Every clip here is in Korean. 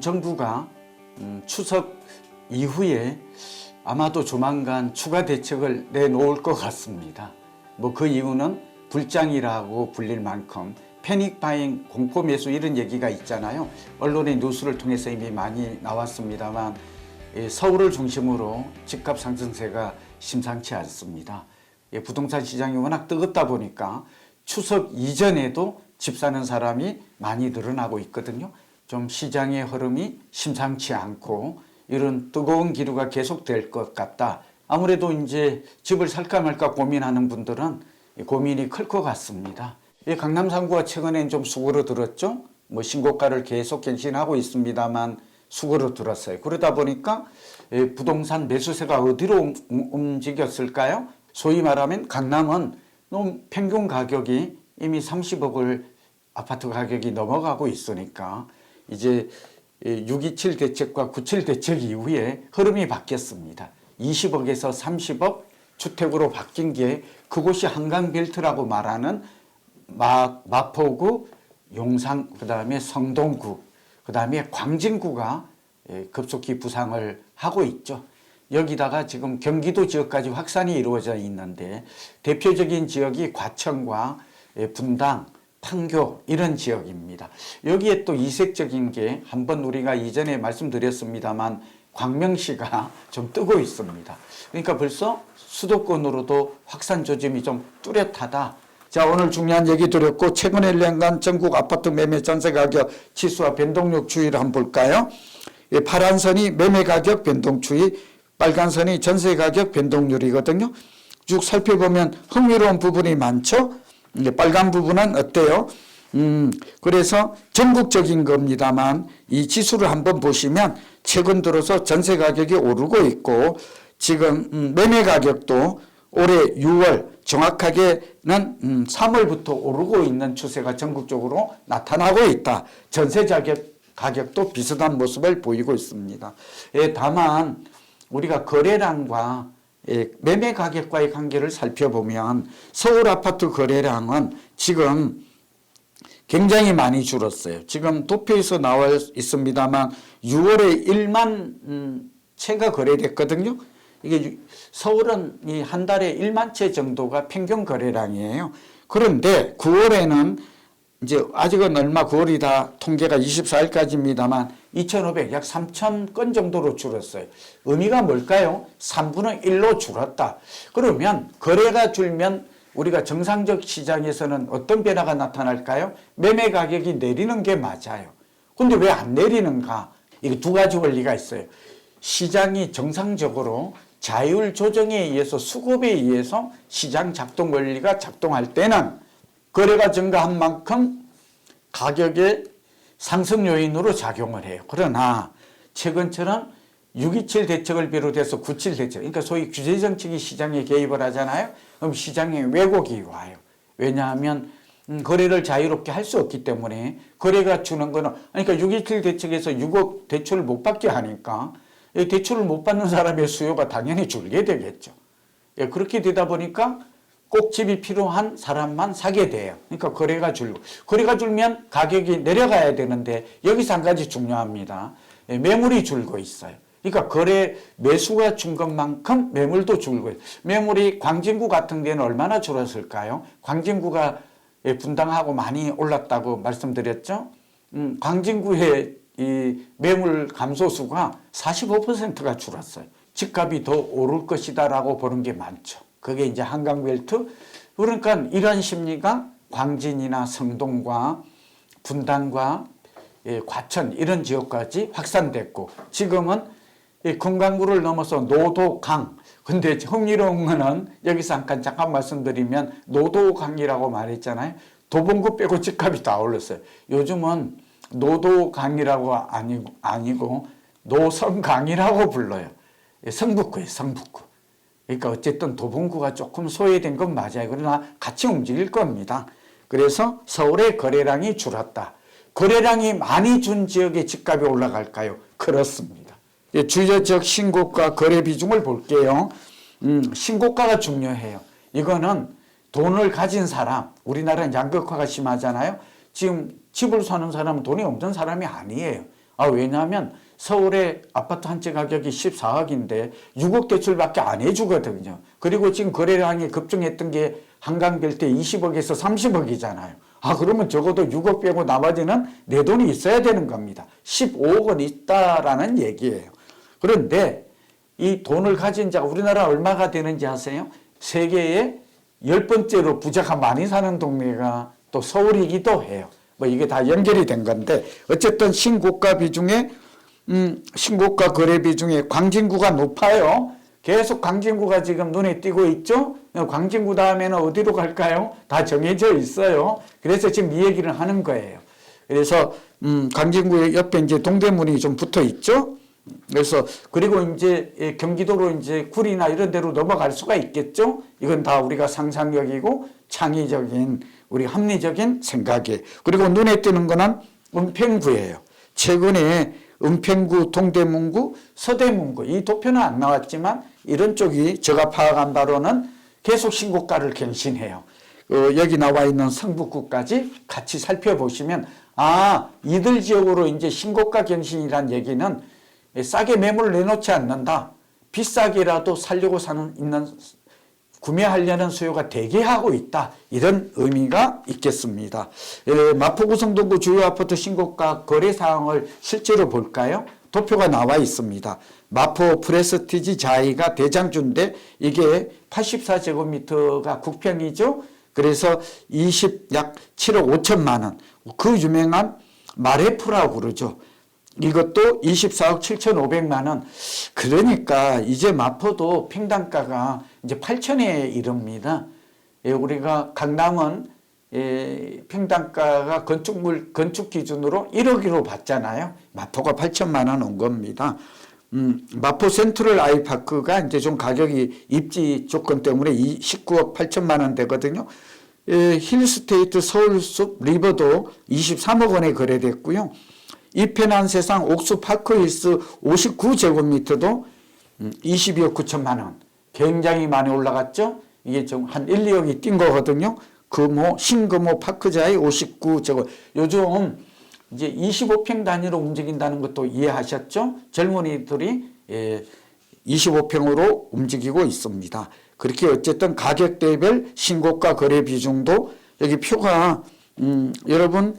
정부가 추석 이후에 아마도 조만간 추가 대책을 내놓을 것 같습니다. 뭐 그 이유는 불장이라고 불릴 만큼 패닉 바잉, 공포 매수 이런 얘기가 있잖아요. 언론의 뉴스를 통해서 이미 많이 나왔습니다만 서울을 중심으로 집값 상승세가 심상치 않습니다. 부동산 시장이 워낙 뜨겁다 보니까 추석 이전에도 집 사는 사람이 많이 늘어나고 있거든요. 좀 시장의 흐름이 심상치 않고 이런 뜨거운 기류가 계속될 것 같다. 아무래도 이제 집을 살까 말까 고민하는 분들은 고민이 클 것 같습니다. 강남 3구가 최근엔 좀 수그러들었죠. 뭐 신고가를 계속 갱신하고 있습니다만 수그러들었어요. 그러다 보니까 부동산 매수세가 어디로 움직였을까요? 소위 말하면 강남은 평균 가격이 이미 30억을 아파트 가격이 넘어가고 있으니까 이제 6.27 대책과 9.7 대책 이후에 흐름이 바뀌었습니다. 20억에서 30억 주택으로 바뀐 게 그곳이 한강벨트라고 말하는 마포구, 용산, 그다음에 성동구, 그다음에 광진구가 급속히 부상을 하고 있죠. 여기다가 지금 경기도 지역까지 확산이 이루어져 있는데 대표적인 지역이 과천과 분당, 판교 이런 지역입니다. 여기에 또 이색적인 게 한번 우리가 이전에 말씀드렸습니다만 광명시가 좀 뜨고 있습니다. 그러니까 벌써 수도권으로도 확산 조짐이 좀 뚜렷하다. 자, 오늘 중요한 얘기 드렸고 최근 1년간 전국 아파트 매매 전세 가격 지수와 변동력 추이를 한번 볼까요? 파란 선이 매매 가격 변동 추이, 빨간 선이 전세 가격 변동률이거든요. 쭉 살펴보면 흥미로운 부분이 많죠. 빨간 부분은 어때요? 그래서 전국적인 겁니다만 이 지수를 한번 보시면 최근 들어서 전세 가격이 오르고 있고 지금 매매 가격도 올해 6월 정확하게는 3월부터 오르고 있는 추세가 전국적으로 나타나고 있다. 전세 가격도 비슷한 모습을 보이고 있습니다. 다만 우리가 거래량과 매매 가격과의 관계를 살펴보면 서울 아파트 거래량은 지금 굉장히 많이 줄었어요. 지금 도표에서 나와 있습니다만 6월에 1만 채가 거래됐거든요. 이게 서울은 이 한 달에 1만 채 정도가 평균 거래량이에요. 그런데 9월에는 이제 아직은 얼마 9월이 다 통계가 24일까지입니다만 2,500, 약 3,000건 정도로 줄었어요. 의미가 뭘까요? 3분의 1로 줄었다. 그러면 거래가 줄면 우리가 정상적 시장에서는 어떤 변화가 나타날까요? 매매 가격이 내리는 게 맞아요. 근데 왜 안 내리는가? 이게 두 가지 원리가 있어요. 시장이 정상적으로 자율 조정에 의해서 수급에 의해서 시장 작동 원리가 작동할 때는 거래가 증가한 만큼 가격의 상승 요인으로 작용을 해요. 그러나 최근처럼 6.27 대책을 비롯해서 9.7 대책, 그러니까 소위 규제 정책이 시장에 개입을 하잖아요. 그럼 시장에 왜곡이 와요. 왜냐하면 거래를 자유롭게 할 수 없기 때문에 거래가 주는 거는 그러니까 6.27 대책에서 6억 대출을 못 받게 하니까 대출을 못 받는 사람의 수요가 당연히 줄게 되겠죠. 그렇게 되다 보니까 꼭 집이 필요한 사람만 사게 돼요. 그러니까 거래가 줄고 거래가 줄면 가격이 내려가야 되는데 여기서 한 가지 중요합니다. 매물이 줄고 있어요. 그러니까 거래 매수가 준 것만큼 매물도 줄고 있어요. 매물이 광진구 같은 데는 얼마나 줄었을까요? 광진구가 분당하고 많이 올랐다고 말씀드렸죠. 광진구의 이 매물 감소수가 45%가 줄었어요. 집값이 더 오를 것이다라고 보는 게 많죠. 그게 이제 한강벨트. 그러니까 이런 심리가 광진이나 성동과 분당과 과천 이런 지역까지 확산됐고 지금은 금강구를 넘어서 노도강. 근데 흥미로운 거는 여기서 잠깐 말씀드리면 노도강이라고 말했잖아요. 도봉구 빼고 집값이 다 올랐어요. 요즘은 노도강이라고 아니고 노성강이라고 불러요. 성북구예요, 성북구. 그러니까 어쨌든 도봉구가 조금 소외된 건 맞아요. 그러나 같이 움직일 겁니다. 그래서 서울의 거래량이 줄었다. 거래량이 많이 준 지역의 집값이 올라갈까요? 그렇습니다. 주요 지역 신고가 거래 비중을 볼게요. 신고가가 중요해요. 이거는 돈을 가진 사람, 우리나라는 양극화가 심하잖아요. 지금 집을 사는 사람은 돈이 없는 사람이 아니에요. 왜냐하면 서울의 아파트 한 채 가격이 14억인데 6억 대출밖에 안 해주거든요. 그리고 지금 거래량이 급증했던 게 한강별대 20억에서 30억이잖아요. 그러면 적어도 6억 빼고 나머지는 내 돈이 있어야 되는 겁니다. 15억은 있다라는 얘기예요. 그런데 이 돈을 가진 자가 우리나라 얼마가 되는지 아세요? 세계의 10번째로 부자가 많이 사는 동네가 또 서울이기도 해요. 이게 다 연결이 된 건데 어쨌든 신고가 비중에 신고가 거래 비중에 광진구가 높아요. 계속 광진구가 지금 눈에 띄고 있죠. 광진구 다음에는 어디로 갈까요? 다 정해져 있어요. 그래서 지금 이 얘기를 하는 거예요. 그래서 광진구 옆에 이제 동대문이 좀 붙어 있죠. 그래서 그리고 이제 경기도로 이제 구리나 이런 데로 넘어갈 수가 있겠죠. 이건 다 우리가 상상력이고 창의적인 우리 합리적인 생각이에요. 그리고 눈에 띄는 거는 은평구예요. 최근에 은평구, 동대문구, 서대문구 이 도표는 안 나왔지만 이런 쪽이 제가 파악한 바로는 계속 신고가를 갱신해요. 여기 나와 있는 성북구까지 같이 살펴보시면 이들 지역으로 이제 신고가 갱신이란 얘기는 싸게 매물을 내놓지 않는다. 비싸게라도 살려고 있는 구매하려는 수요가 대기하고 있다. 이런 의미가 있겠습니다. 마포구 성동구 주요 아파트 신고가 거래 사항을 실제로 볼까요? 도표가 나와 있습니다. 마포 프레스티지 자이가 대장주인데 이게 84제곱미터가 국평이죠. 그래서 약 7억 5천만 원. 그 유명한 마레프라고 그러죠. 이것도 24억 7,500만 원. 그러니까 이제 마포도 평당가가 이제 8천에 이릅니다. 우리가 강남은 평당가가 건축 기준으로 1억으로 봤잖아요. 마포가 8천만 원 온 겁니다. 마포 센트럴 아이파크가 이제 좀 가격이 입지 조건 때문에 19억 8천만 원 되거든요. 힐스테이트 서울숲 리버도 23억 원에 거래됐고요. 이 편한 세상 옥수 파크힐스 59제곱미터도 22억 9천만 원. 굉장히 많이 올라갔죠? 이게 좀 한 1, 2억이 뛴 거거든요. 신금호 파크자이 59제곱. 요즘 이제 25평 단위로 움직인다는 것도 이해하셨죠? 젊은이들이 25평으로 움직이고 있습니다. 그렇게 어쨌든 가격대별 신고가 거래 비중도 여기 표가 여러분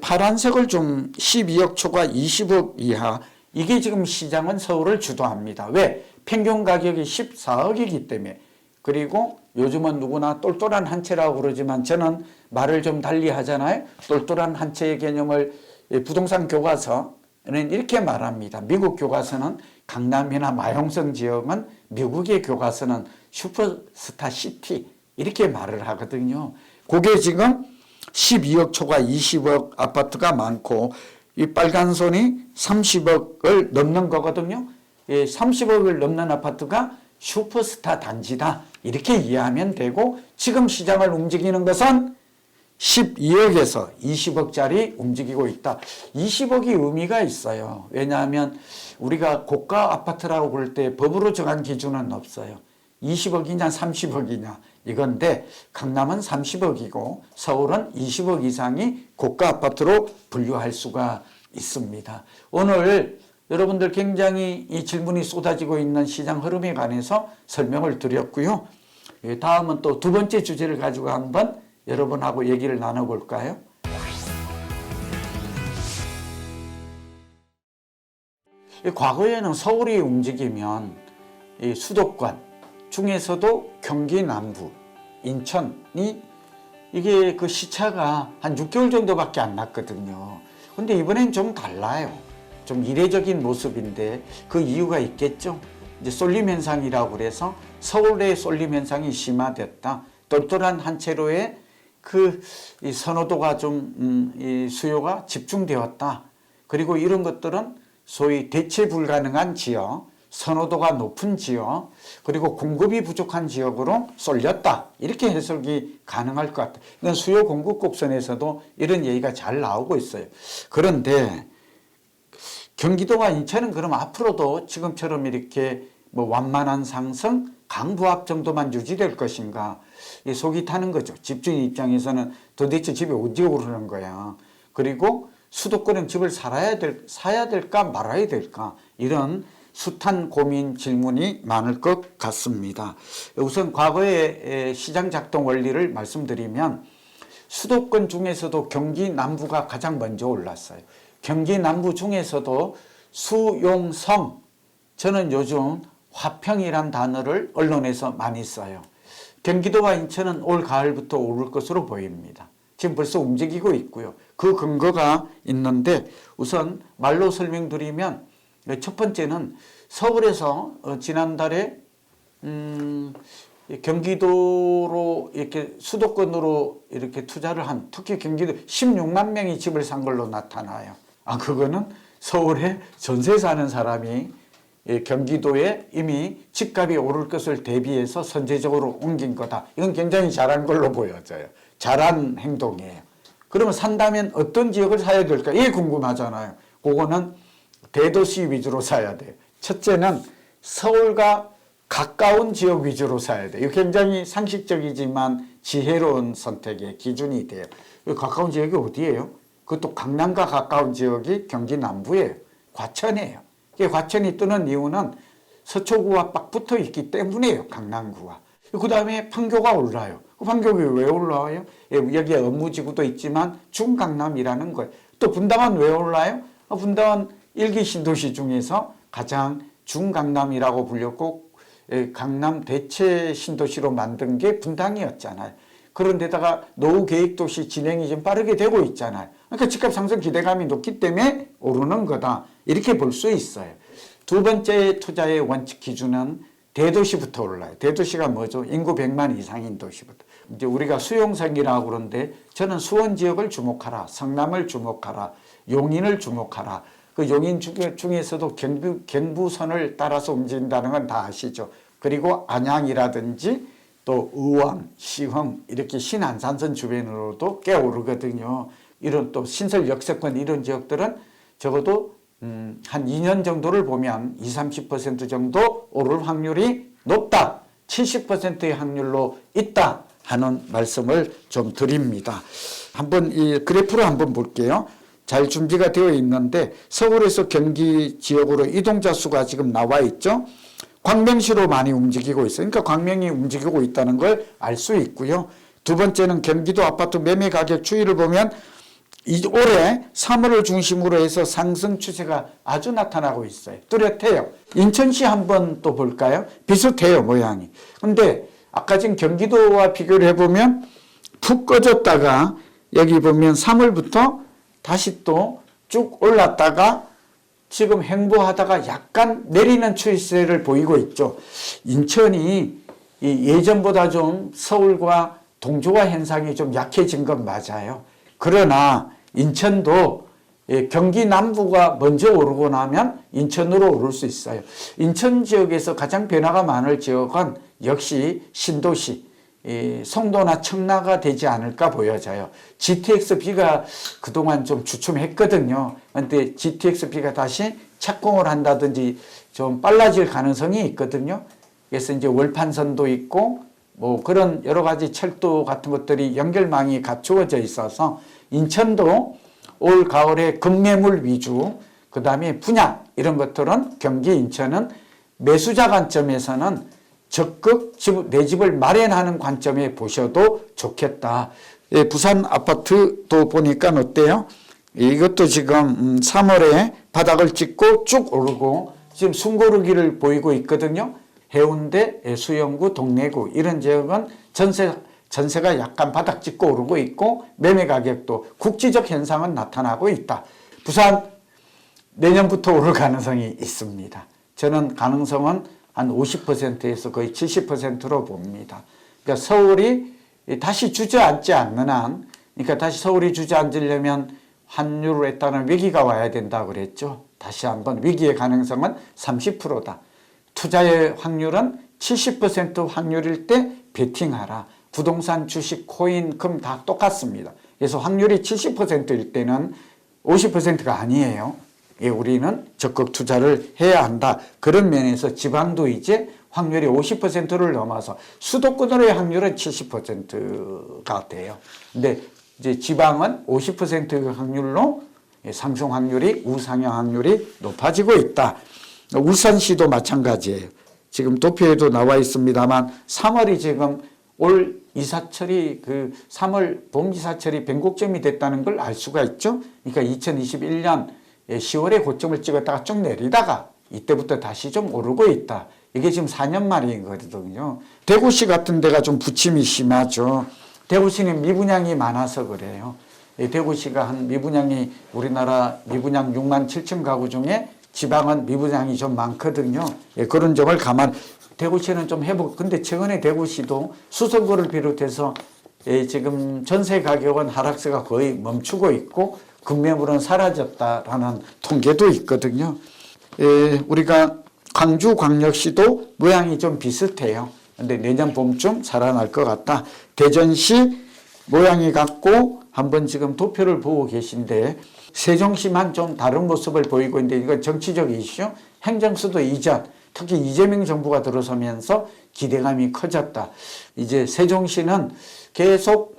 파란색을 좀 12억 초과 20억 이하 이게 지금 시장은 서울을 주도합니다. 왜? 평균 가격이 14억이기 때문에. 그리고 요즘은 누구나 똘똘한 한 채라고 그러지만 저는 말을 좀 달리 하잖아요. 똘똘한 한 채의 개념을 부동산 교과서는 이렇게 말합니다. 미국 교과서는 강남이나 마용성 지역은 미국의 교과서는 슈퍼스타 시티 이렇게 말을 하거든요. 그게 지금 12억 초과 20억 아파트가 많고 이 빨간 선이 30억을 넘는 거거든요. 30억을 넘는 아파트가 슈퍼스타 단지다. 이렇게 이해하면 되고 지금 시장을 움직이는 것은 12억에서 20억짜리 움직이고 있다. 20억이 의미가 있어요. 왜냐하면 우리가 고가 아파트라고 그럴 때 법으로 정한 기준은 없어요. 20억이냐 30억이냐 이건데 강남은 30억이고 서울은 20억 이상이 고가 아파트로 분류할 수가 있습니다. 오늘 여러분들 굉장히 이 질문이 쏟아지고 있는 시장 흐름에 관해서 설명을 드렸고요. 다음은 또 두 번째 주제를 가지고 한번 여러분하고 얘기를 나눠볼까요? 과거에는 서울이 움직이면 이 수도권 중에서도 경기 남부, 인천이 이게 그 시차가 한 6개월 정도밖에 안 났거든요. 근데 이번엔 좀 달라요. 좀 이례적인 모습인데 그 이유가 있겠죠. 이제 쏠림 현상이라고 그래서 서울의 쏠림 현상이 심화됐다. 똘똘한 한 채로의 이 선호도가 좀 이 수요가 집중되었다. 그리고 이런 것들은 소위 대체 불가능한 지역, 선호도가 높은 지역, 그리고 공급이 부족한 지역으로 쏠렸다. 이렇게 해석이 가능할 것 같아요. 이건 수요 공급 곡선에서도 이런 얘기가 잘 나오고 있어요. 그런데 경기도와 인천은 그럼 앞으로도 지금처럼 이렇게 완만한 상승, 강부합 정도만 유지될 것인가? 속이 타는 거죠. 집주인 입장에서는 도대체 집에 어디 오르는 거야. 그리고 수도권은 집을 사야 될까 말아야 될까 이런 숱한 고민 질문이 많을 것 같습니다. 우선 과거의 시장 작동 원리를 말씀드리면 수도권 중에서도 경기 남부가 가장 먼저 올랐어요. 경기 남부 중에서도 수용성, 저는 요즘 화평이란 단어를 언론에서 많이 써요. 경기도와 인천은 올 가을부터 오를 것으로 보입니다. 지금 벌써 움직이고 있고요. 그 근거가 있는데 우선 말로 설명드리면 첫 번째는 서울에서 지난달에 경기도로 이렇게 수도권으로 이렇게 투자를 한 특히 경기도 16만 명이 집을 산 걸로 나타나요. 그거는 서울에 전세 사는 사람이 경기도에 이미 집값이 오를 것을 대비해서 선제적으로 옮긴 거다. 이건 굉장히 잘한 걸로 보여져요. 잘한 행동이에요. 그러면 산다면 어떤 지역을 사야 될까? 이게 궁금하잖아요. 그거는 대도시 위주로 사야 돼요. 첫째는 서울과 가까운 지역 위주로 사야 돼요. 이거 굉장히 상식적이지만 지혜로운 선택의 기준이 돼요. 가까운 지역이 어디예요? 그것도 강남과 가까운 지역이 경기 남부예요. 과천이에요. 과천이 뜨는 이유는 서초구와 딱 붙어 있기 때문이에요. 강남구와. 그 다음에 판교가 올라요. 판교가 왜 올라와요? 여기에 업무지구도 있지만 중강남이라는 거예요. 또 분당은 왜 올라요? 분당은 1기 신도시 중에서 가장 중강남이라고 불렸고 강남 대체 신도시로 만든 게 분당이었잖아요. 그런데다가 노후 계획도시 진행이 좀 빠르게 되고 있잖아요. 그러니까 집값 상승 기대감이 높기 때문에 오르는 거다. 이렇게 볼 수 있어요. 두 번째 투자의 원칙 기준은 대도시부터 올라요. 대도시가 뭐죠? 인구 100만 이상인 도시부터. 이제 우리가 수용성이라고 그러는데 저는 수원 지역을 주목하라. 성남을 주목하라. 용인을 주목하라. 그 용인 중에서도 경부선을 따라서 움직인다는 건 다 아시죠. 그리고 안양이라든지 또 의왕, 시흥 이렇게 신안산선 주변으로도 꽤 오르거든요. 이런 또 신설 역세권 이런 지역들은 적어도 한 2년 정도를 보면 20-30% 정도 오를 확률이 높다. 70%의 확률로 있다 하는 말씀을 좀 드립니다. 한번 이 그래프를 한번 볼게요. 잘 준비가 되어 있는데 서울에서 경기 지역으로 이동자 수가 지금 나와 있죠. 광명시로 많이 움직이고 있어요. 그러니까 광명이 움직이고 있다는 걸 알 수 있고요. 두 번째는 경기도 아파트 매매 가격 추이를 보면 올해 3월을 중심으로 해서 상승 추세가 아주 나타나고 있어요. 뚜렷해요. 인천시 한번 또 볼까요? 비슷해요, 모양이. 근데 아까 지금 경기도와 비교를 해보면 푹 꺼졌다가 여기 보면 3월부터 다시 또 쭉 올랐다가 지금 횡보하다가 약간 내리는 추세를 보이고 있죠. 인천이 예전보다 좀 서울과 동조화 현상이 좀 약해진 건 맞아요. 그러나 인천도 경기 남부가 먼저 오르고 나면 인천으로 오를 수 있어요. 인천 지역에서 가장 변화가 많을 지역은 역시 신도시, 송도나 청라가 되지 않을까 보여져요. GTX-B가 그동안 좀 주춤했거든요. 그런데 GTX-B가 다시 착공을 한다든지 좀 빨라질 가능성이 있거든요. 그래서 이제 월판선도 있고 뭐 그런 여러 가지 철도 같은 것들이 연결망이 갖추어져 있어서 인천도 올 가을에 급매물 위주, 그 다음에 분양 이런 것들은 경기 인천은 매수자 관점에서는 적극 내 집을 마련하는 관점에 보셔도 좋겠다. 부산 아파트도 보니까 어때요? 이것도 지금 3월에 바닥을 찍고 쭉 오르고 지금 숨고르기를 보이고 있거든요. 해운대, 수영구, 동래구 이런 지역은 전세가 약간 바닥 찍고 오르고 있고 매매 가격도 국지적 현상은 나타나고 있다. 부산 내년부터 오를 가능성이 있습니다. 저는 가능성은 한 50%에서 거의 70%로 봅니다. 그러니까 서울이 다시 주저앉지 않는 한, 그러니까 다시 서울이 주저앉으려면 환율에 따른 위기가 와야 된다고 그랬죠. 다시 한번 위기의 가능성은 30%다. 투자의 확률은 70% 확률일 때 베팅하라. 부동산, 주식, 코인, 금 다 똑같습니다. 그래서 확률이 70%일 때는 50%가 아니에요. 우리는 적극 투자를 해야 한다. 그런 면에서 지방도 이제 확률이 50%를 넘어서 수도권으로의 확률은 70%가 돼요. 근데 이제 지방은 50% 확률로 상승 확률이 우상향 확률이 높아지고 있다. 울산시도 마찬가지예요. 지금 도표에도 나와 있습니다만 3월이 지금 올 이사철이 3월 봄 이사철이 변곡점이 됐다는 걸 알 수가 있죠. 그러니까 2021년 10월에 고점을 찍었다가 쭉 내리다가 이때부터 다시 좀 오르고 있다. 이게 지금 4년 말이거든요. 대구시 같은 데가 좀 부침이 심하죠. 대구시는 미분양이 많아서 그래요. 대구시가 한 미분양이 우리나라 미분양 6만 7천 가구 중에 지방은 미분양이 좀 많거든요. 그런 점을 대구시는 좀 회복. 근데 최근에 대구시도 수성구를 비롯해서 지금 전세 가격은 하락세가 거의 멈추고 있고 급매물은 사라졌다라는 통계도 있거든요. 우리가 광주광역시도 모양이 좀 비슷해요. 근데 내년 봄쯤 살아날 것 같다. 대전시 모양이 같고 한번 지금 도표를 보고 계신데 세종시만 좀 다른 모습을 보이고 있는데 이건 정치적 이슈, 행정수도 이전, 특히 이재명 정부가 들어서면서 기대감이 커졌다. 이제 세종시는 계속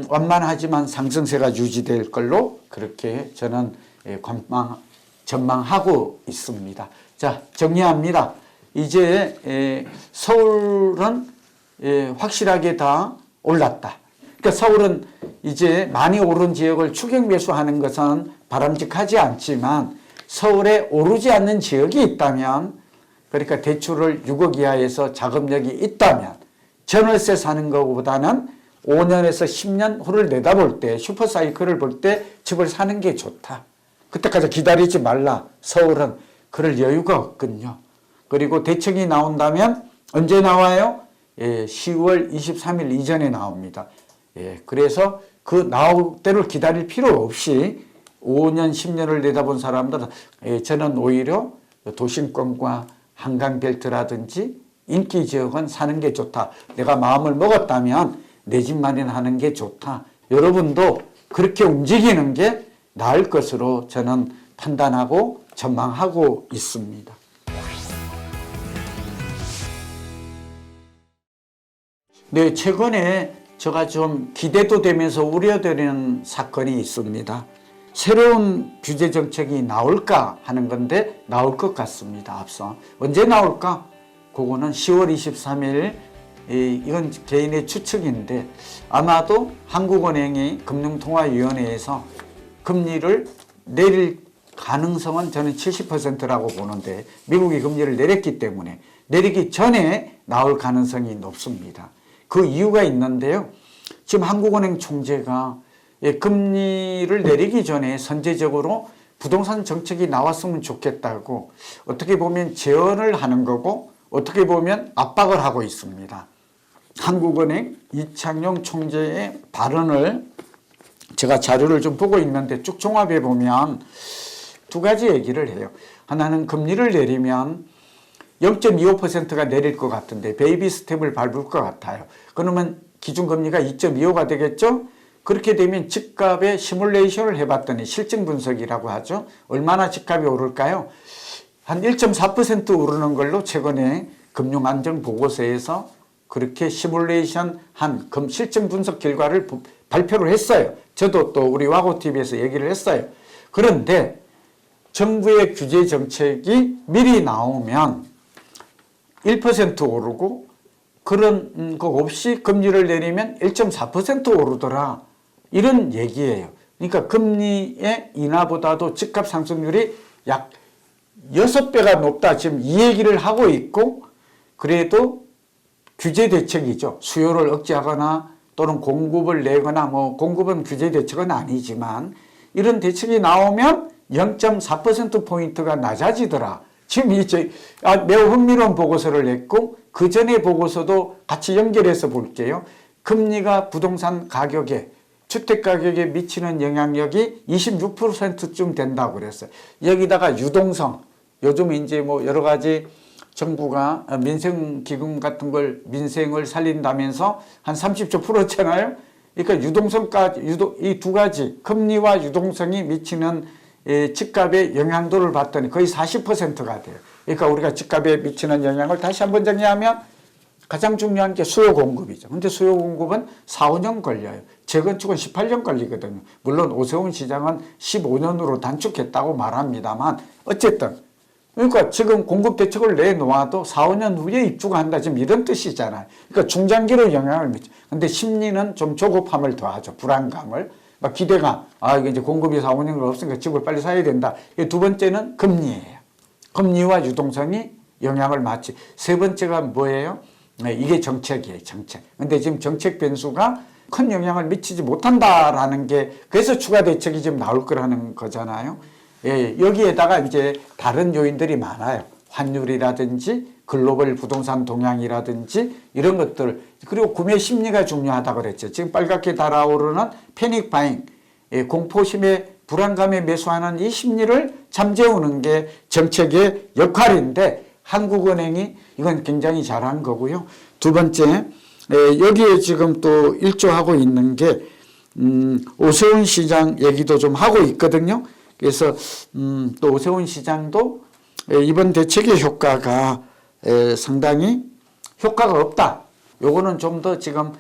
완만하지만 상승세가 유지될 걸로 그렇게 저는 전망하고 있습니다. 자, 정리합니다. 이제 서울은 확실하게 다 올랐다. 그러니까 서울은 이제 많이 오른 지역을 추격 매수하는 것은 바람직하지 않지만 서울에 오르지 않는 지역이 있다면, 그러니까 대출을 6억 이하에서 자금력이 있다면 전월세 사는 것보다는 5년에서 10년 후를 내다볼 때, 슈퍼사이클을 볼 때 집을 사는 게 좋다. 그때까지 기다리지 말라. 서울은 그럴 여유가 없거든요. 그리고 대책이 나온다면 언제 나와요? 10월 23일 이전에 나옵니다. 그래서 그 나올 때를 기다릴 필요 없이 5년, 10년을 내다본 사람들은 저는 오히려 도심권과 한강벨트라든지 인기 지역은 사는 게 좋다. 내가 마음을 먹었다면 내 집 마련하는 게 좋다. 여러분도 그렇게 움직이는 게 나을 것으로 저는 판단하고 전망하고 있습니다. 네, 최근에 제가 좀 기대도 되면서 우려되는 사건이 있습니다. 새로운 규제 정책이 나올까 하는 건데 나올 것 같습니다. 앞서 언제 나올까? 그거는 10월 23일 이건 개인의 추측인데 아마도 한국은행이 금융통화위원회에서 금리를 내릴 가능성은 저는 70%라고 보는데 미국이 금리를 내렸기 때문에 내리기 전에 나올 가능성이 높습니다. 그 이유가 있는데요. 지금 한국은행 총재가 금리를 내리기 전에 선제적으로 부동산 정책이 나왔으면 좋겠다고 어떻게 보면 제언을 하는 거고 어떻게 보면 압박을 하고 있습니다. 한국은행 이창용 총재의 발언을 제가 자료를 좀 보고 있는데 쭉 종합해 보면 두 가지 얘기를 해요. 하나는 금리를 내리면 0.25%가 내릴 것 같은데 베이비 스텝을 밟을 것 같아요. 그러면 기준금리가 2.25가 되겠죠? 그렇게 되면 집값의 시뮬레이션을 해봤더니 실증 분석이라고 하죠. 얼마나 집값이 오를까요? 한 1.4% 오르는 걸로 최근에 금융안정보고서에서 그렇게 시뮬레이션 한 실증 분석 결과를 발표를 했어요. 저도 또 우리 와고TV에서 얘기를 했어요. 그런데 정부의 규제 정책이 미리 나오면 1% 오르고 그런 거 없이 금리를 내리면 1.4% 오르더라. 이런 얘기예요. 그러니까 금리의 인하보다도 집값 상승률이 약 6배가 높다. 지금 이 얘기를 하고 있고 그래도 규제 대책이죠. 수요를 억제하거나 또는 공급을 내거나 공급은 규제 대책은 아니지만 이런 대책이 나오면 0.4%포인트가 낮아지더라. 지금 매우 흥미로운 보고서를 냈고 그 전에 보고서도 같이 연결해서 볼게요. 금리가 부동산 가격에 주택가격에 미치는 영향력이 26%쯤 된다고 그랬어요. 여기다가 유동성, 요즘 이제 여러 가지 정부가 민생기금 같은 걸 민생을 살린다면서 한 30조 풀었잖아요. 그러니까 유동성까지, 이 두 가지, 금리와 유동성이 미치는 집값의 영향도를 봤더니 거의 40%가 돼요. 그러니까 우리가 집값에 미치는 영향을 다시 한번 정리하면 가장 중요한 게 수요 공급이죠. 근데 수요 공급은 4, 5년 걸려요. 재건축은 18년 걸리거든요. 물론 오세훈 시장은 15년으로 단축했다고 말합니다만 어쨌든 그러니까 지금 공급 대책을 내놓아도 4, 5년 후에 입주가 한다 지금 이런 뜻이잖아요. 그러니까 중장기로 영향을 미쳐. 근데 심리는 좀 조급함을 더하죠. 불안감을. 막 기대가 이게 이제 공급이 4, 5년 없으니까 집을 빨리 사야 된다. 두 번째는 금리예요. 금리와 유동성이 영향을 맞지. 세 번째가 뭐예요? 이게 정책이에요. 정책. 근데 지금 정책 변수가 큰 영향을 미치지 못한다라는 게 그래서 추가 대책이 지금 나올 거라는 거잖아요. 예, 여기에다가 이제 다른 요인들이 많아요. 환율이라든지 글로벌 부동산 동향이라든지 이런 것들 그리고 구매 심리가 중요하다고 그랬죠. 지금 빨갛게 달아오르는 패닉 바잉, 공포심에 불안감에 매수하는 이 심리를 잠재우는 게 정책의 역할인데 한국은행이 이건 굉장히 잘한 거고요. 두 번째, 여기에 지금 또 일조하고 있는 게 오세훈 시장 얘기도 좀 하고 있거든요. 그래서 또 오세훈 시장도 이번 대책의 효과가 상당히 효과가 없다. 요거는 좀 더 지금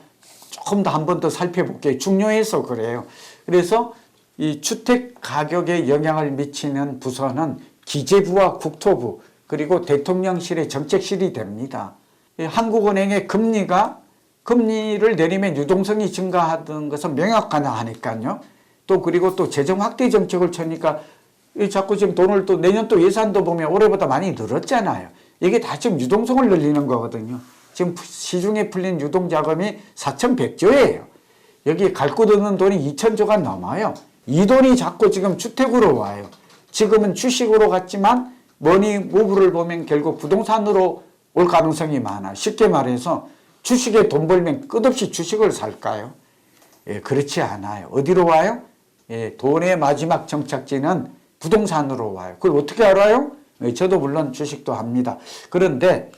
조금 더 한 번 더 살펴볼게요. 중요해서 그래요. 그래서 이 주택 가격에 영향을 미치는 부서는 기재부와 국토부 그리고 대통령실의 정책실이 됩니다. 한국은행의 금리를 내리면 유동성이 증가하던 것은 명확하니까요. 또 그리고 또 재정 확대 정책을 쳐니까 자꾸 지금 돈을 또 내년 또 예산도 보면 올해보다 많이 늘었잖아요. 이게 다 지금 유동성을 늘리는 거거든요. 지금 시중에 풀린 유동자금이 4,100조예요. 여기 갈고 드는 돈이 2,000조가 넘어요. 이 돈이 자꾸 지금 주택으로 와요. 지금은 주식으로 갔지만 머니 무브를 보면 결국 부동산으로 올 가능성이 많아요. 쉽게 말해서 주식에 돈 벌면 끝없이 주식을 살까요? 그렇지 않아요. 어디로 와요? 돈의 마지막 정착지는 부동산으로 와요. 그걸 어떻게 알아요? 저도 물론 주식도 합니다. 그런데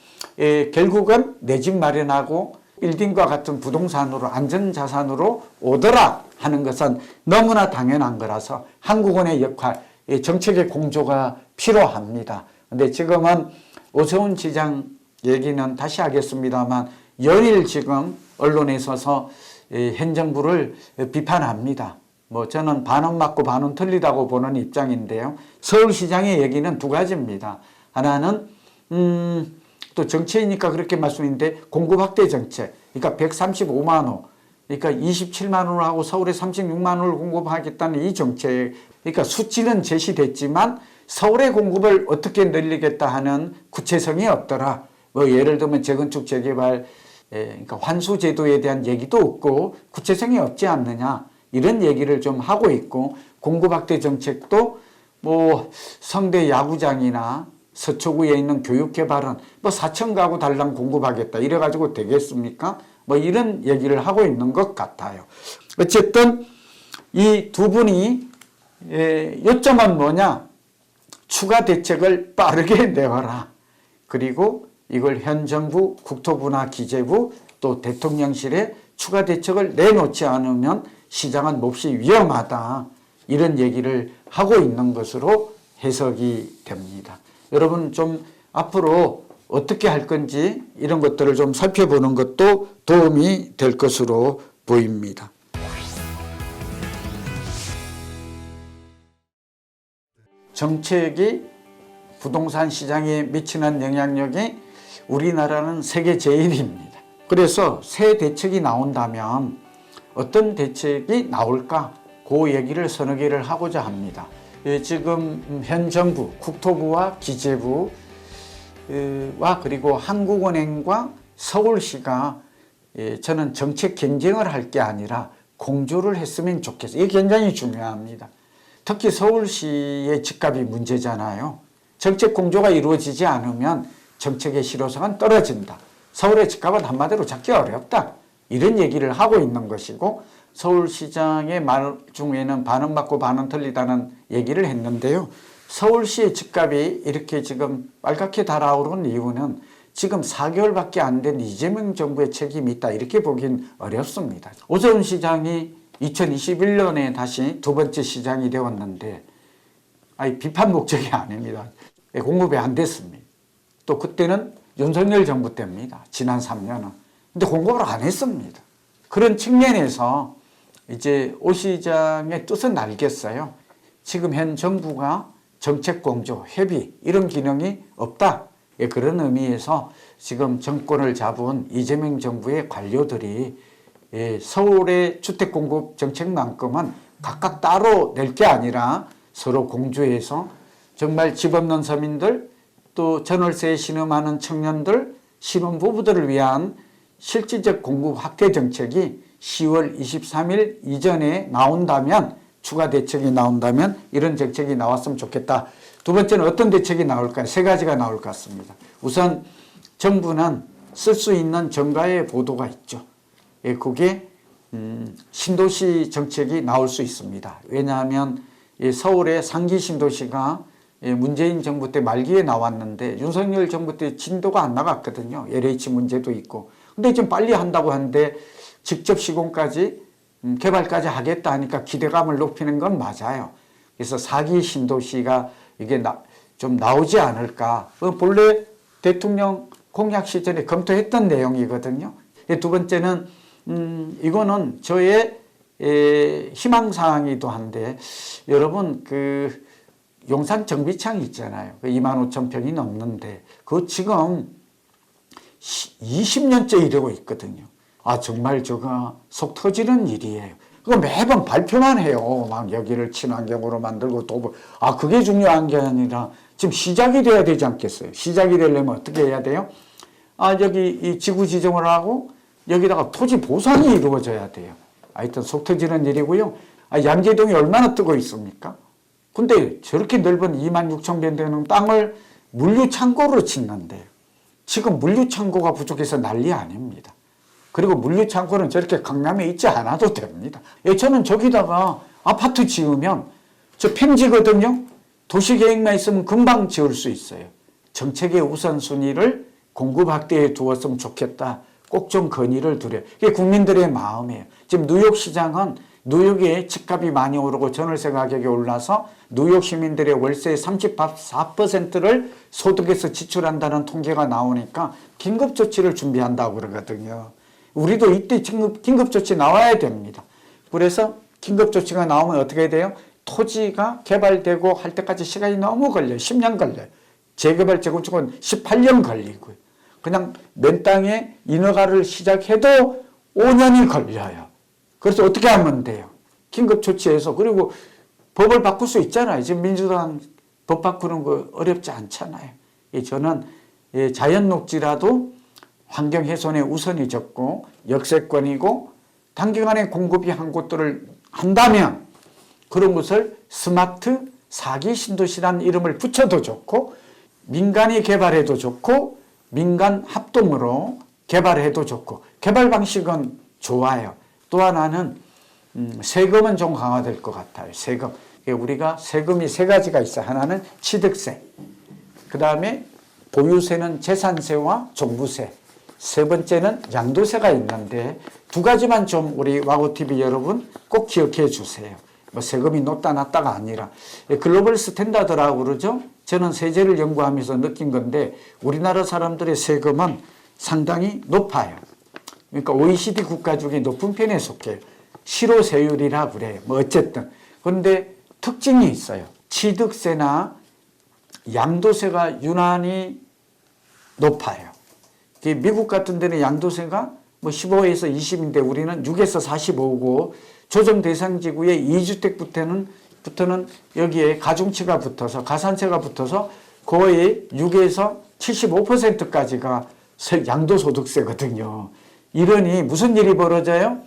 결국은 내 집 마련하고 빌딩과 같은 부동산으로 안전자산으로 오더라 하는 것은 너무나 당연한 거라서 한국은행의 역할, 정책의 공조가 필요합니다. 근데 지금은 오세훈 시장 얘기는 다시 하겠습니다만 연일 지금 언론에 서서 현 정부를 비판합니다. 저는 반은 맞고 반은 틀리다고 보는 입장인데요. 서울시장의 얘기는 두 가지입니다. 하나는 또 정치이니까 그렇게 말씀인데 공급 확대 정책. 그러니까 135만 호. 그러니까 27만 원을 하고 서울에 36만 원을 공급하겠다는 이 정책. 그러니까 수치는 제시됐지만 서울의 공급을 어떻게 늘리겠다 하는 구체성이 없더라. 예를 들면 재건축 재개발 그러니까 환수 제도에 대한 얘기도 없고 구체성이 없지 않느냐. 이런 얘기를 좀 하고 있고 공급 확대 정책도 성대 야구장이나 서초구에 있는 교육 개발은 4천 가구 달랑 공급하겠다 이래가지고 되겠습니까? 이런 얘기를 하고 있는 것 같아요. 어쨌든 이 두 분이 요점은 뭐냐? 추가 대책을 빠르게 내와라. 그리고 이걸 현 정부 국토부나 기재부 또 대통령실에 추가 대책을 내놓지 않으면 시장은 몹시 위험하다. 이런 얘기를 하고 있는 것으로 해석이 됩니다. 여러분 좀 앞으로 어떻게 할 건지 이런 것들을 좀 살펴보는 것도 도움이 될 것으로 보입니다. 정책이 부동산 시장에 미치는 영향력이 우리나라는 세계 제일입니다. 그래서 새 대책이 나온다면 어떤 대책이 나올까? 그 얘기를 서너 개를 하고자 합니다. 지금 현 정부, 국토부와 기재부와 그리고 한국은행과 서울시가 저는 정책 경쟁을 할 게 아니라 공조를 했으면 좋겠어요. 이게 굉장히 중요합니다. 특히 서울시의 집값이 문제잖아요. 정책 공조가 이루어지지 않으면 정책의 실효성은 떨어진다. 서울의 집값은 한마디로 잡기 어렵다. 이런 얘기를 하고 있는 것이고 서울시장의 말 중에는 반은 맞고 반은 틀리다는 얘기를 했는데요. 서울시의 집값이 이렇게 지금 빨갛게 달아오른 이유는 지금 4개월밖에 안 된 이재명 정부의 책임이 있다. 이렇게 보긴 어렵습니다. 오세훈 시장이 2021년에 다시 두 번째 시장이 되었는데 비판 목적이 아닙니다. 공급이 안 됐습니다. 또 그때는 윤석열 정부 때입니다. 지난 3년은. 근데 공급을 안 했습니다. 그런 측면에서 이제 오 시장의 뜻은 알겠어요. 지금 현 정부가 정책 공조, 협의 이런 기능이 없다. 예, 그런 의미에서 지금 정권을 잡은 이재명 정부의 관료들이 서울의 주택 공급 정책만큼은 각각 따로 낼 게 아니라 서로 공조해서 정말 집 없는 서민들 또 전월세에 신음하는 청년들, 신혼부부들을 위한 실질적 공급 확대 정책이 10월 23일 이전에 나온다면, 추가 대책이 나온다면 이런 정책이 나왔으면 좋겠다. 두 번째는 어떤 대책이 나올까요? 세 가지가 나올 것 같습니다. 우선 정부는 쓸 수 있는 정가의 보도가 있죠. 그게 신도시 정책이 나올 수 있습니다. 왜냐하면 서울의 상기 신도시가 문재인 정부 때 말기에 나왔는데 윤석열 정부 때 진도가 안 나갔거든요. LH 문제도 있고. 근데 지금 빨리 한다고 하는데 직접 시공까지 개발까지 하겠다 하니까 기대감을 높이는 건 맞아요. 그래서 사기 신도시가 이게 좀 나오지 않을까. 본래 대통령 공약 시절에 검토했던 내용이거든요. 두 번째는 이거는 저의 희망사항이기도 한데, 여러분 그 용산 정비창 있잖아요. 25,000평이 넘는데 그거 지금 20년째 이러고 있거든요. 아 정말 저거 속 터지는 일이에요. 그거 매번 발표만 해요. 막 여기를 친환경으로 만들고 또 그게 중요한 게 아니라 지금 시작이 돼야 되지 않겠어요? 시작이 되려면 어떻게 해야 돼요? 여기 이 지구 지정을 하고 여기다가 토지 보상이 이루어져야 돼요. 하여튼 속 터지는 일이고요. 양재동이 얼마나 뜨고 있습니까? 근데 저렇게 넓은 26,000평 되는 땅을 물류창고로 짓는데 지금 물류창고가 부족해서 난리 아닙니다. 그리고 물류창고는 저렇게 강남에 있지 않아도 됩니다. 저는 저기다가 아파트 지으면 저 평지거든요. 도시계획만 있으면 금방 지을 수 있어요. 정책의 우선순위를 공급 확대에 두었으면 좋겠다. 꼭 좀 건의를 드려요. 이게 국민들의 마음이에요. 지금 뉴욕 시장은 뉴욕에 집값이 많이 오르고 전월세 가격이 올라서 뉴욕 시민들의 월세의 34%를 소득에서 지출한다는 통계가 나오니까 긴급조치를 준비한다고 그러거든요. 우리도 이때 긴급조치 나와야 됩니다. 그래서 긴급조치가 나오면 어떻게 돼요? 토지가 개발되고 할 때까지 시간이 너무 걸려요. 10년 걸려요. 재개발, 재건축은 18년 걸리고요. 그냥 맨 땅에 인허가를 시작해도 5년이 걸려요. 그래서 어떻게 하면 돼요? 긴급조치해서. 그리고 법을 바꿀 수 있잖아요. 지금 민주당 법 바꾸는 거 어렵지 않잖아요. 저는 자연녹지라도 환경훼손의 우선이 적고 역세권이고 단기간에 공급이 한 곳들을 한다면 그런 것을 스마트 사기 신도시라는 이름을 붙여도 좋고 민간이 개발해도 좋고 민간 합동으로 개발해도 좋고 개발 방식은 좋아요. 또 하나는 세금은 좀 강화될 것 같아요. 세금. 우리가 세금이 세 가지가 있어요. 하나는 취득세, 그 다음에 보유세는 재산세와 종부세, 세 번째는 양도세가 있는데 두 가지만 좀 우리 와우TV 여러분 꼭 기억해 주세요. 뭐 세금이 높다 낮다가 아니라 글로벌 스탠다드라고 그러죠. 저는 세제를 연구하면서 느낀 건데 우리나라 사람들의 세금은 상당히 높아요. 그러니까 OECD 국가 중에 높은 편에 속해요. 실효세율이라 그래요. 뭐 어쨌든. 그런데 특징이 있어요. 취득세나 양도세가 유난히 높아요. 미국 같은 데는 양도세가 뭐 15에서 20인데 우리는 6에서 45고 조정 대상 지구의 2주택부터는 여기에 가중치가 붙어서 가산세가 붙어서 거의 6에서 75%까지가 양도소득세거든요. 이러니 무슨 일이 벌어져요?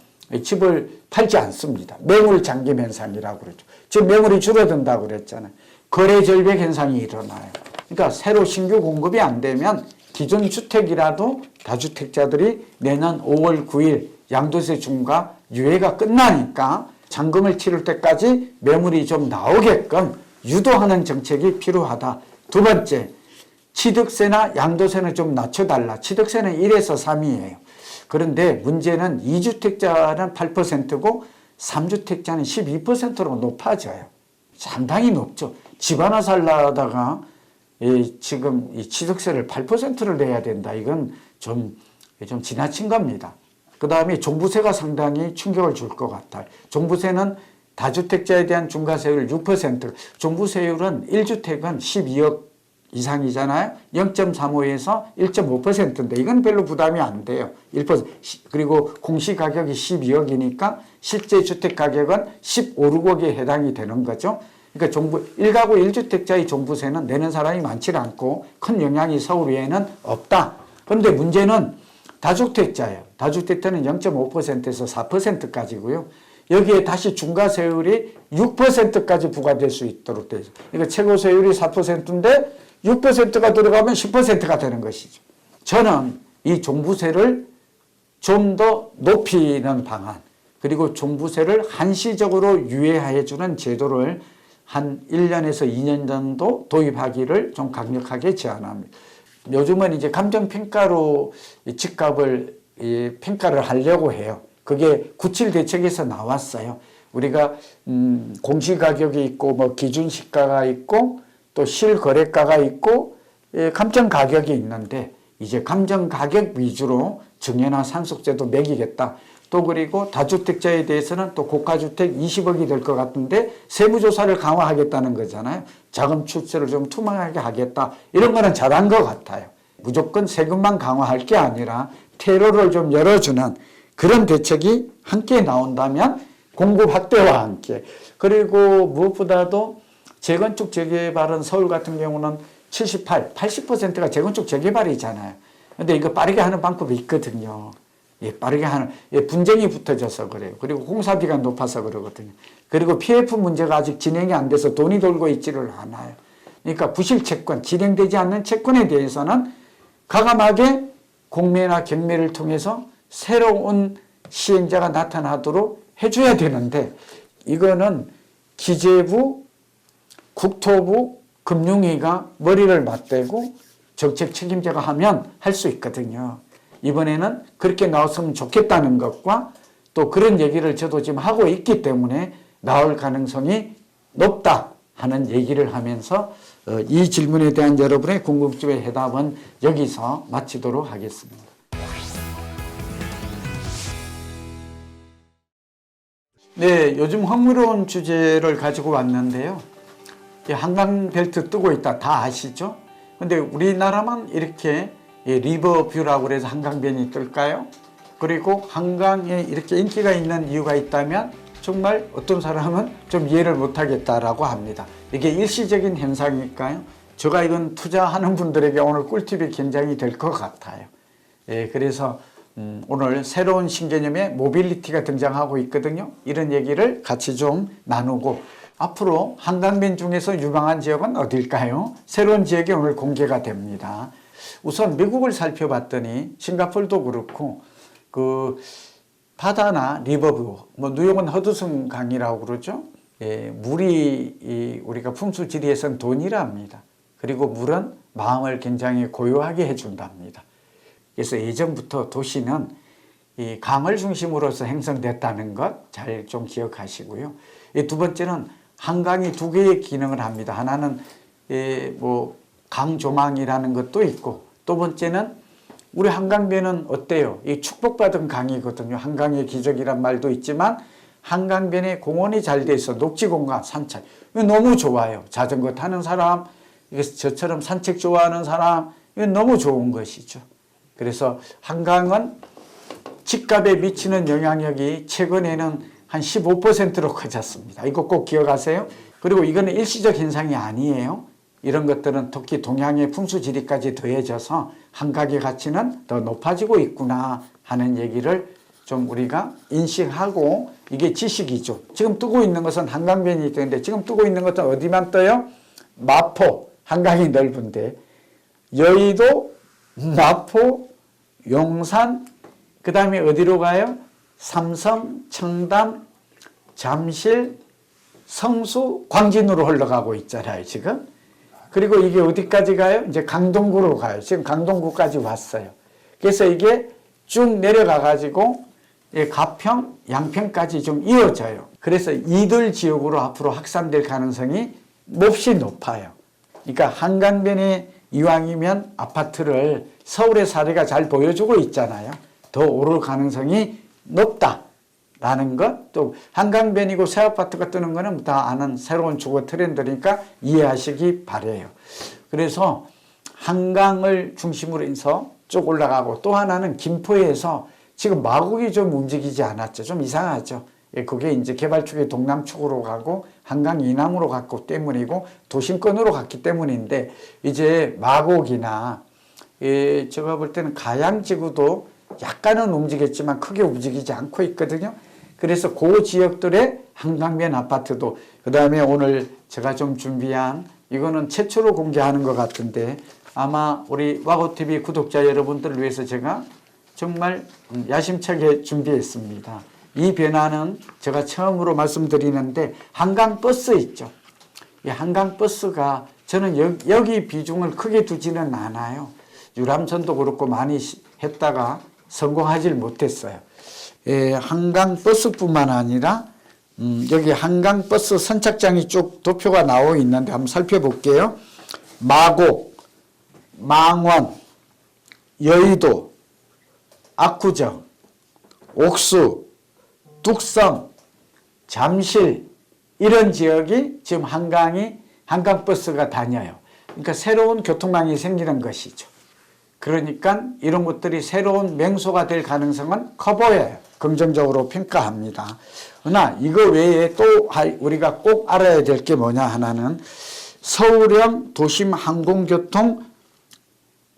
집을 팔지 않습니다. 매물 잠김 현상이라고 그러죠. 지금 매물이 줄어든다고 그랬잖아요. 거래 절벽 현상이 일어나요. 그러니까 새로 신규 공급이 안 되면 기존 주택이라도 다주택자들이 내년 5월 9일 양도세 중과 유예가 끝나니까 잔금을 치를 때까지 매물이 좀 나오게끔 유도하는 정책이 필요하다. 두 번째, 취득세나 양도세는 좀 낮춰달라. 취득세는 1에서 3이에요. 그런데 문제는 2주택자는 8%고 3주택자는 12%로 높아져요. 상당히 높죠. 집 하나 살려다가 지금 이 취득세를 8%를 내야 된다. 이건 좀 지나친 겁니다. 그 다음에 종부세가 상당히 충격을 줄 것 같아요. 종부세는 다주택자에 대한 중과세율 6%, 종부세율은 1주택은 12억 이상이잖아요. 0.35에서 1.5%인데 이건 별로 부담이 안 돼요. 1%. 그리고 공시가격이 12억이니까 실제 주택가격은 15억에 해당이 되는 거죠. 그러니까 1가구 1주택자의 종부세는 내는 사람이 많지 않고 큰 영향이 서울 외에는 없다. 그런데 문제는 다주택자예요. 다주택자는 0.5%에서 4%까지고요. 여기에 다시 중과세율이 6%까지 부과될 수 있도록 되어 있어요. 그러니까 최고세율이 4%인데 6%가 들어가면 10%가 되는 것이죠. 저는 이 종부세를 좀 더 높이는 방안, 그리고 종부세를 한시적으로 유예해 주는 제도를 한 1년에서 2년 정도 도입하기를 좀 강력하게 제안합니다. 요즘은 이제 감정평가로 집값을 평가를 하려고 해요. 그게 97 대책에서 나왔어요. 우리가 공시가격이 있고 뭐 기준시가가 있고 또 실거래가가 있고 감정가격이 있는데 이제 감정가격 위주로 증여나 상속세도 매기겠다. 또 그리고 다주택자에 대해서는 또 고가주택 20억이 될 것 같은데 세무조사를 강화하겠다는 거잖아요. 자금 출세를 좀 투명하게 하겠다. 이런 거는 잘한 것 같아요. 무조건 세금만 강화할 게 아니라 퇴로를 좀 열어주는 그런 대책이 함께 나온다면 공급 확대와 함께, 그리고 무엇보다도 재건축 재개발은 서울 같은 경우는 78, 80%가 재건축 재개발이잖아요. 근데 이거 빠르게 하는 방법이 있거든요. 빠르게 하는, 분쟁이 붙어져서 그래요. 그리고 공사비가 높아서 그러거든요. 그리고 PF 문제가 아직 진행이 안 돼서 돈이 돌고 있지를 않아요. 그러니까 부실 채권, 진행되지 않는 채권에 대해서는 과감하게 공매나 경매를 통해서 새로운 시행자가 나타나도록 해줘야 되는데 이거는 기재부, 국토부, 금융위가 머리를 맞대고 정책 책임자가 하면 할 수 있거든요. 이번에는 그렇게 나왔으면 좋겠다는 것과 또 그런 얘기를 저도 지금 하고 있기 때문에 나올 가능성이 높다 하는 얘기를 하면서 이 질문에 대한 여러분의 궁금증의 해답은 여기서 마치도록 하겠습니다. 네, 요즘 흥미로운 주제를 가지고 왔는데요. 한강벨트 뜨고 있다 다 아시죠? 근데 우리나라만 이렇게 리버뷰라고 그래서 한강변이 뜰까요? 그리고 한강에 이렇게 인기가 있는 이유가 있다면 정말 어떤 사람은 좀 이해를 못하겠다라고 합니다. 이게 일시적인 현상일까요? 제가 이건 투자하는 분들에게 오늘 꿀팁이 굉장히 될 것 같아요. 그래서 오늘 새로운 신개념의 모빌리티가 등장하고 있거든요. 이런 얘기를 같이 좀 나누고, 앞으로 한강변 중에서 유망한 지역은 어딜까요? 새로운 지역이 오늘 공개가 됩니다. 우선 미국을 살펴봤더니 싱가포르도 그렇고 그 바다나 리버뷰, 뭐 뉴욕은 허드슨 강이라고 그러죠. 물이 우리가 풍수지리에서는 돈이랍니다. 그리고 물은 마음을 굉장히 고요하게 해준답니다. 그래서 예전부터 도시는 이 강을 중심으로서 형성됐다는 것 잘 좀 기억하시고요. 두 번째는 한강이 두 개의 기능을 합니다. 하나는 뭐 강조망이라는 것도 있고, 또 번째는 우리 한강변은 어때요? 이 축복받은 강이거든요. 한강의 기적이란 말도 있지만 한강변에 공원이 잘 돼 있어. 녹지공간, 산책. 이거 너무 좋아요. 자전거 타는 사람, 저처럼 산책 좋아하는 사람, 이거 너무 좋은 것이죠. 그래서 한강은 집값에 미치는 영향력이 최근에는 한 15%로 커졌습니다. 이거 꼭 기억하세요. 그리고 이거는 일시적 현상이 아니에요. 이런 것들은 특히 동양의 풍수지리까지 더해져서 한강의 가치는 더 높아지고 있구나 하는 얘기를 좀 우리가 인식하고, 이게 지식이죠. 지금 뜨고 있는 것은 한강변이 뜨는데 지금 뜨고 있는 것은 어디만 떠요? 마포, 한강이 넓은데 여의도, 마포, 용산, 그 다음에 어디로 가요? 삼성, 청담, 잠실, 성수, 광진으로 흘러가고 있잖아요, 지금. 그리고 이게 어디까지 가요? 이제 강동구로 가요. 지금 강동구까지 왔어요. 그래서 이게 쭉 내려가가지고 가평, 양평까지 좀 이어져요. 그래서 이들 지역으로 앞으로 확산될 가능성이 몹시 높아요. 그러니까 한강변에 이왕이면 아파트를, 서울의 사례가 잘 보여주고 있잖아요. 더 오를 가능성이 높다라는 것, 또 한강변이고 새 아파트가 뜨는 거는 다 아는 새로운 주거 트렌드니까 이해하시기 바래요. 그래서 한강을 중심으로 해서 쭉 올라가고, 또 하나는 김포에서 지금 마곡이 좀 움직이지 않았죠. 좀 이상하죠. 그게 이제 개발축이 동남쪽으로 가고 한강 이남으로 갔기 때문이고 도심권으로 갔기 때문인데, 이제 마곡이나 제가 볼 때는 가양지구도 약간은 움직였지만 크게 움직이지 않고 있거든요. 그래서 그 지역들의 한강변 아파트도, 그 다음에 오늘 제가 좀 준비한, 이거는 최초로 공개하는 것 같은데 아마 우리 와고TV 구독자 여러분들을 위해서 제가 정말 야심차게 준비했습니다. 이 변화는 제가 처음으로 말씀드리는데, 한강버스 있죠. 이 한강버스가 저는 여기 비중을 크게 두지는 않아요. 유람선도 그렇고 많이 했다가 성공하지 못했어요. 한강버스뿐만 아니라 여기 한강버스 선착장이 쭉 도표가 나오고 있는데 한번 살펴볼게요. 마곡, 망원, 여의도, 압구정, 옥수, 뚝섬, 잠실, 이런 지역이 지금 한강버스가 다녀요. 그러니까 새로운 교통망이 생기는 것이죠. 그러니까 이런 것들이 새로운 맹소가 될 가능성은 커 보여요. 긍정적으로 평가합니다. 그러나 이거 외에 또 우리가 꼭 알아야 될 게 뭐냐 하나는, 서울형 도심 항공교통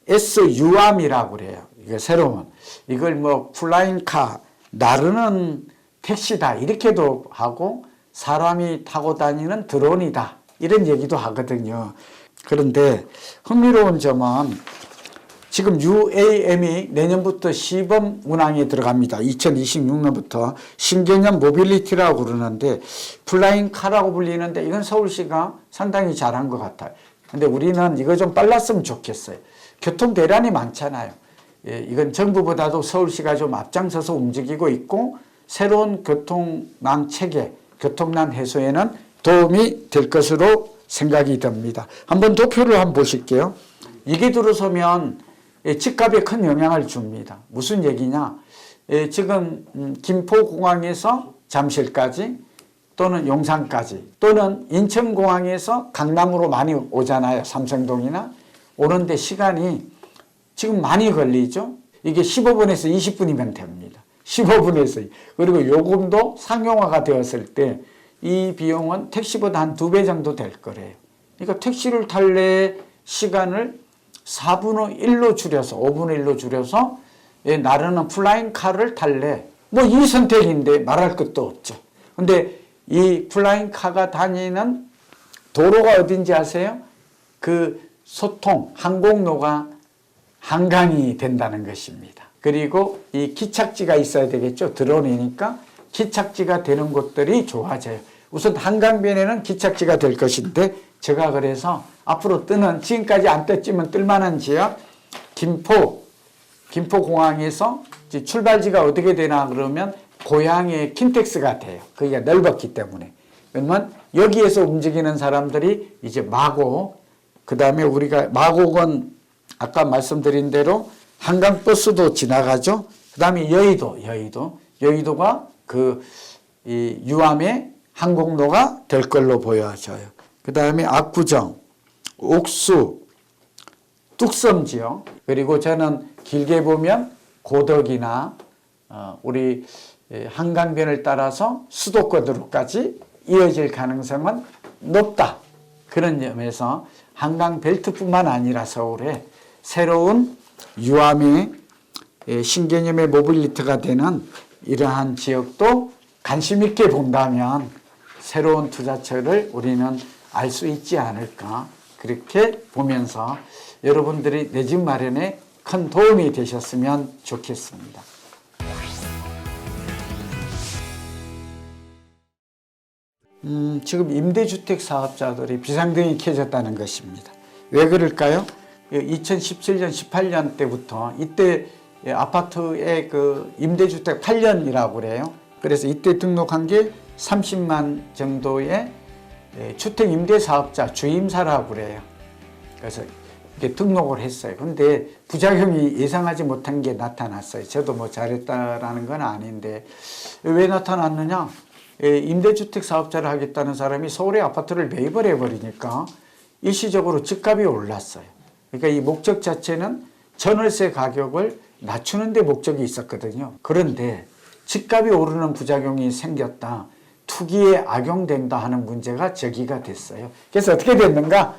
SUAM이라고 그래요. 이게 새로운, 이걸 뭐 플라잉카, 나르는 택시다 이렇게도 하고, 사람이 타고 다니는 드론이다 이런 얘기도 하거든요. 그런데 흥미로운 점은 지금 UAM이 내년부터 시범 운항에 들어갑니다. 2026년부터 신개념 모빌리티라고 그러는데, 플라잉카라고 불리는데 이건 서울시가 상당히 잘한 것 같아요. 근데 우리는 이거 좀 빨랐으면 좋겠어요. 교통 대란이 많잖아요. 이건 정부보다도 서울시가 좀 앞장서서 움직이고 있고, 새로운 교통난 체계, 교통난 해소에는 도움이 될 것으로 생각이 됩니다. 한번 도표를 한번 보실게요. 이게 들어서면 집값에 큰 영향을 줍니다. 무슨 얘기냐? 지금 김포공항에서 잠실까지, 또는 용산까지, 또는 인천공항에서 강남으로 많이 오잖아요. 삼성동이나. 오는데 시간이 지금 많이 걸리죠. 이게 15분에서 20분이면 됩니다. 15분에서. 그리고 요금도 상용화가 되었을 때 이 비용은 택시보다 한 2배 정도 될 거래요. 그러니까 택시를 탈래 시간을 4분의 1로 줄여서, 5분의 1로 줄여서 나르는 플라잉카를 탈래, 뭐 이 선택인데 말할 것도 없죠. 근데 이 플라잉카가 다니는 도로가 어딘지 아세요? 그 소통, 항공로가 한강이 된다는 것입니다. 그리고 이 기착지가 있어야 되겠죠. 드론이니까 기착지가 되는 곳들이 좋아져요. 우선 한강변에는 기착지가 될 것인데, 제가 그래서 앞으로 뜨는, 지금까지 안 떴지만 뜰만한 지역, 김포공항에서 출발지가 어떻게 되나 그러면 고향의 킨텍스가 돼요. 거기가 넓었기 때문에. 그러면 여기에서 움직이는 사람들이 이제 마곡, 그 다음에 우리가 마곡은 아까 말씀드린 대로 한강버스도 지나가죠. 그 다음에 여의도가 이 유암의 항공로가 될 걸로 보여져요. 그 다음에 압구정, 옥수, 뚝섬 지역, 그리고 저는 길게 보면 고덕이나 우리 한강변을 따라서 수도권으로까지 이어질 가능성은 높다. 그런 점에서 한강 벨트뿐만 아니라 서울에 새로운 유암의 신개념의 모빌리티가 되는 이러한 지역도 관심 있게 본다면 새로운 투자처를 우리는 알 수 있지 않을까, 그렇게 보면서 여러분들이 내 집 마련에 큰 도움이 되셨으면 좋겠습니다. 지금 임대주택 사업자들이 비상등이 켜졌다는 것입니다. 왜 그럴까요? 2017년, 18년 때부터 이때 아파트의 그 임대주택 8년이라고 그래요. 그래서 이때 등록한 게 30만 정도의 주택 임대 사업자 주임사라고 그래요. 그래서 이렇게 등록을 했어요. 근데 부작용이 예상하지 못한 게 나타났어요. 저도 뭐 잘했다라는 건 아닌데 왜 나타났느냐? 임대주택 사업자를 하겠다는 사람이 서울에 아파트를 매입을 해버리니까 일시적으로 집값이 올랐어요. 그러니까 이 목적 자체는 전월세 가격을 낮추는 데 목적이 있었거든요. 그런데 집값이 오르는 부작용이 생겼다. 투기에 악용된다 하는 문제가 제기가 됐어요. 그래서 어떻게 됐는가?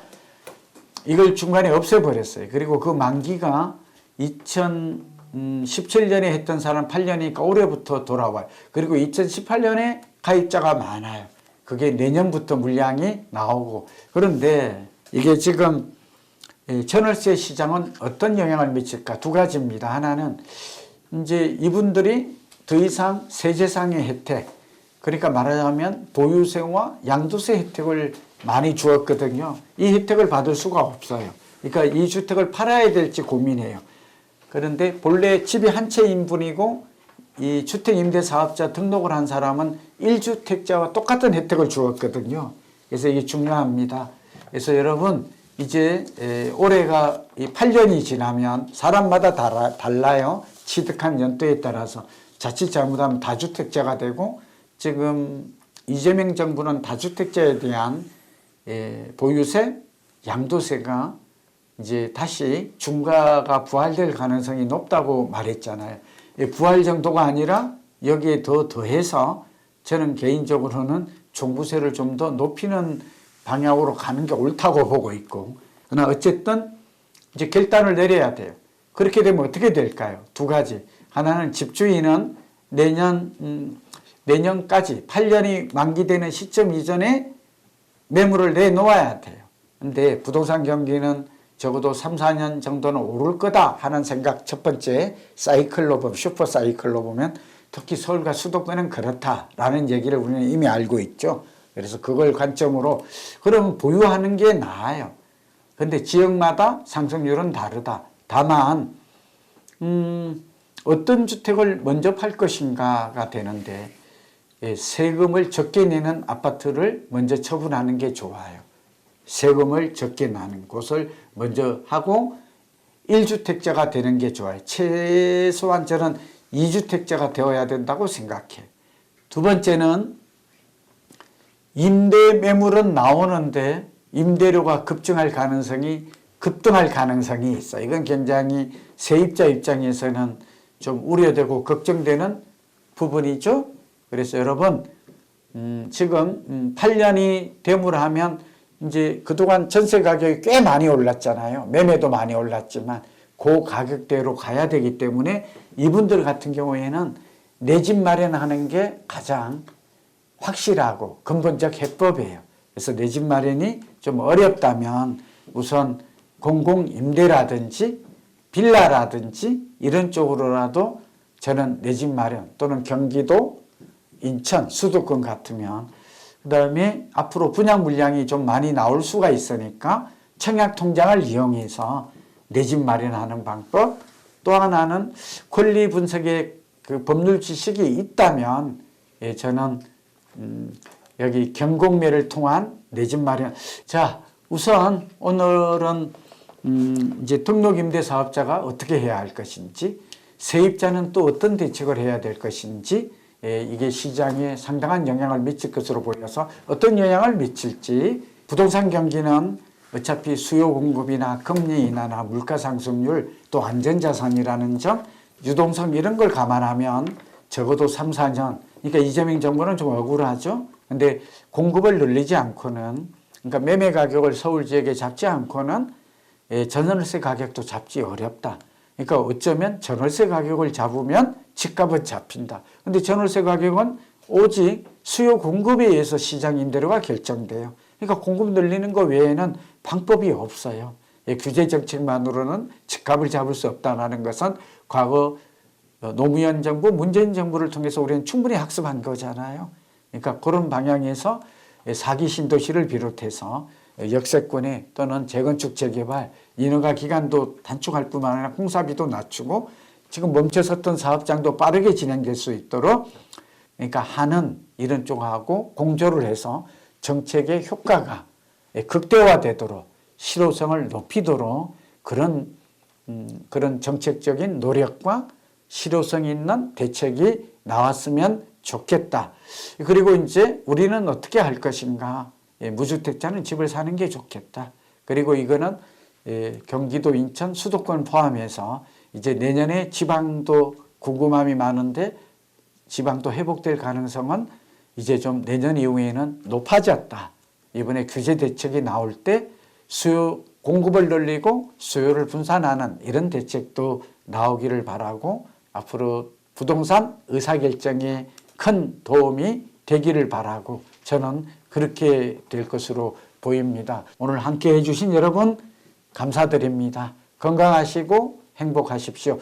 이걸 중간에 없애버렸어요. 그리고 그 만기가 2017년에 했던 사람 8년이니까 올해부터 돌아와요. 그리고 2018년에 가입자가 많아요. 그게 내년부터 물량이 나오고. 그런데 이게 지금 전월세 시장은 어떤 영향을 미칠까? 두 가지입니다. 하나는 이제 이분들이 더 이상 세제상의 혜택, 그러니까 말하자면 보유세와 양도세 혜택을 많이 주었거든요. 이 혜택을 받을 수가 없어요. 그러니까 이 주택을 팔아야 될지 고민해요. 그런데 본래 집이 한 채인 분이고 이 주택임대사업자 등록을 한 사람은 1주택자와 똑같은 혜택을 주었거든요. 그래서 이게 중요합니다. 그래서 여러분 이제 올해가 8년이 지나면 사람마다 달라요. 취득한 연도에 따라서 자칫 잘못하면 다주택자가 되고 지금 이재명 정부는 다주택자에 대한 보유세, 양도세가 이제 다시 중과가 부활될 가능성이 높다고 말했잖아요. 부활 정도가 아니라 여기에 더해서 저는 개인적으로는 종부세를 좀 더 높이는 방향으로 가는 게 옳다고 보고 있고, 그러나 어쨌든 이제 결단을 내려야 돼요. 그렇게 되면 어떻게 될까요? 두 가지. 하나는 집주인은 내년까지 8년이 만기되는 시점 이전에 매물을 내놓아야 돼요. 근데 부동산 경기는 적어도 3, 4년 정도는 오를 거다 하는 생각, 첫 번째 사이클로 보면, 슈퍼 사이클로 보면 특히 서울과 수도권은 그렇다라는 얘기를 우리는 이미 알고 있죠. 그래서 그걸 관점으로 그럼 보유하는 게 나아요. 근데 지역마다 상승률은 다르다. 다만 어떤 주택을 먼저 팔 것인가가 되는데 세금을 적게 내는 아파트를 먼저 처분하는 게 좋아요. 세금을 적게 나는 곳을 먼저 하고 1주택자가 되는 게 좋아요. 최소한 저는 2주택자가 되어야 된다고 생각해. 두 번째는 임대 매물은 나오는데 임대료가 급등할 가능성이 있어요. 이건 굉장히 세입자 입장에서는 좀 우려되고 걱정되는 부분이죠. 그래서 여러분 지금 8년이 되물하면 이제 그동안 전세 가격이 꽤 많이 올랐잖아요. 매매도 많이 올랐지만 그 가격대로 가야 되기 때문에 이분들 같은 경우에는 내 집 마련하는 게 가장 확실하고 근본적 해법이에요. 그래서 내 집 마련이 좀 어렵다면 우선 공공임대라든지 빌라라든지 이런 쪽으로라도 저는 내 집 마련 또는 경기도, 인천, 수도권 같으면 그 다음에 앞으로 분양 물량이 좀 많이 나올 수가 있으니까 청약통장을 이용해서 내 집 마련하는 방법, 또 하나는 권리 분석의 그 법률 지식이 있다면 저는 여기 경공매를 통한 내 집 마련. 자, 우선 오늘은 이제 등록임대사업자가 어떻게 해야 할 것인지, 세입자는 또 어떤 대책을 해야 될 것인지, 이게 시장에 상당한 영향을 미칠 것으로 보여서 어떤 영향을 미칠지, 부동산 경기는 어차피 수요 공급이나 금리 인하나 물가 상승률 또 안전자산이라는 점, 유동성 이런 걸 감안하면 적어도 3, 4년, 그러니까 이재명 정부는 좀 억울하죠. 근데 공급을 늘리지 않고는, 그러니까 매매 가격을 서울 지역에 잡지 않고는 전월세 가격도 잡기 어렵다. 그러니까 어쩌면 전월세 가격을 잡으면 집값은 잡힌다. 근데 전월세 가격은 오직 수요 공급에 의해서 시장 임대료가 결정돼요. 그러니까 공급 늘리는 것 외에는 방법이 없어요. 규제 정책만으로는 집값을 잡을 수 없다는 것은 과거 노무현 정부, 문재인 정부를 통해서 우리는 충분히 학습한 거잖아요. 그러니까 그런 방향에서 4기 신도시를 비롯해서 역세권에 또는 재건축 재개발, 인허가 기간도 단축할 뿐만 아니라 공사비도 낮추고 지금 멈춰섰던 사업장도 빠르게 진행될 수 있도록, 그러니까 하는 이런 쪽하고 공조를 해서 정책의 효과가 극대화되도록, 실효성을 높이도록 그런 정책적인 노력과 실효성 있는 대책이 나왔으면 좋겠다. 그리고 이제 우리는 어떻게 할 것인가? 무주택자는 집을 사는 게 좋겠다. 그리고 이거는 경기도, 인천, 수도권 포함해서 이제 내년에 지방도 궁금함이 많은데 지방도 회복될 가능성은 이제 좀 내년 이후에는 높아졌다. 이번에 규제 대책이 나올 때 공급을 늘리고 수요를 분산하는 이런 대책도 나오기를 바라고 앞으로 부동산 의사결정에 큰 도움이 되기를 바라고 저는 그렇게 될 것으로 보입니다. 오늘 함께 해주신 여러분 감사드립니다. 건강하시고 행복하십시오.